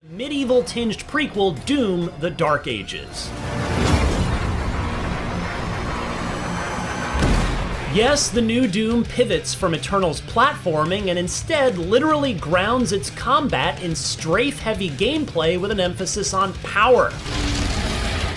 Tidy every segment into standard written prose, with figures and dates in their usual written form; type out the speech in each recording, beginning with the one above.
Medieval-tinged prequel Doom: The Dark Ages. Yes, the new Doom pivots from Eternal's platforming and instead literally grounds its combat in strafe-heavy gameplay with an emphasis on power.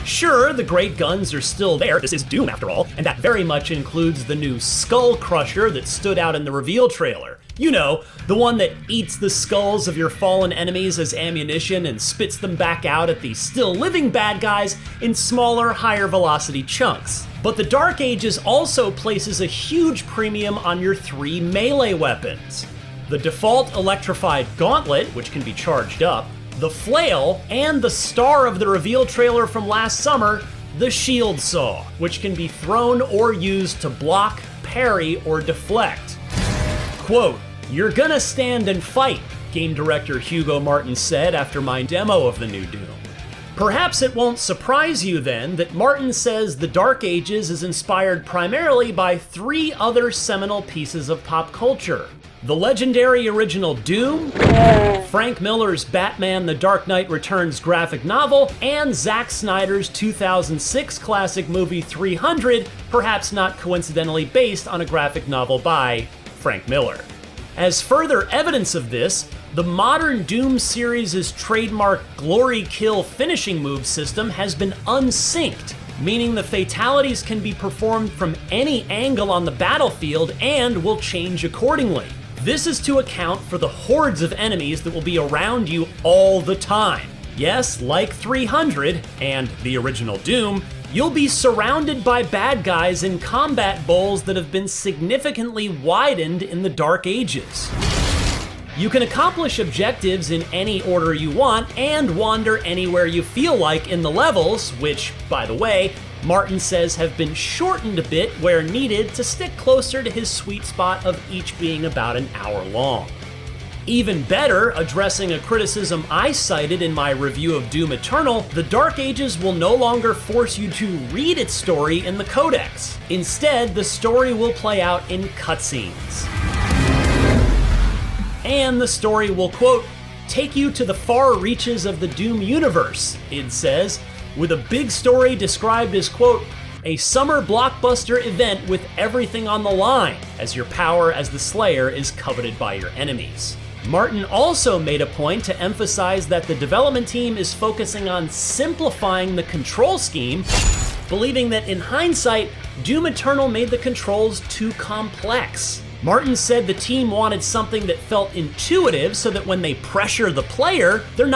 Sure, the great guns are still there, this is Doom after all, and that very much includes the new Skull Crusher that stood out in the reveal trailer. You know, the one that eats the skulls of your fallen enemies as ammunition and spits them back out at the still living bad guys in smaller, higher velocity chunks. But the Dark Ages also places a huge premium on your 3 melee weapons. The default electrified gauntlet, which can be charged up, the flail, and the star of the reveal trailer from last summer, the shield saw, which can be thrown or used to block, parry, or deflect. Quote, "You're gonna stand and fight," game director Hugo Martin said after my demo of the new Doom. Perhaps it won't surprise you then that Martin says The Dark Ages is inspired primarily by 3 other seminal pieces of pop culture. The legendary original Doom, Frank Miller's Batman: The Dark Knight Returns graphic novel, and Zack Snyder's 2006 classic movie 300, perhaps not coincidentally based on a graphic novel by Frank Miller. As further evidence of this, the modern Doom series' trademark glory kill finishing move system has been unsynced, meaning the fatalities can be performed from any angle on the battlefield and will change accordingly. This is to account for the hordes of enemies that will be around you all the time. Yes, like 300 and the original Doom, you'll be surrounded by bad guys in combat bowls that have been significantly widened in the Dark Ages. You can accomplish objectives in any order you want and wander anywhere you feel like in the levels, which, by the way, Martin says have been shortened a bit where needed to stick closer to his sweet spot of each being about an hour long. Even better, addressing a criticism I cited in my review of Doom Eternal, The Dark Ages will no longer force you to read its story in the codex. Instead, the story will play out in cutscenes. And the story will, quote, "take you to the far reaches of the Doom universe," id says, with a big story described as, quote, "a summer blockbuster event with everything on the line, as your power as the Slayer is coveted by your enemies." Martin also made a point to emphasize that the development team is focusing on simplifying the control scheme, believing that in hindsight, Doom Eternal made the controls too complex. Martin said the team wanted something that felt intuitive so that when they pressure the player, they're not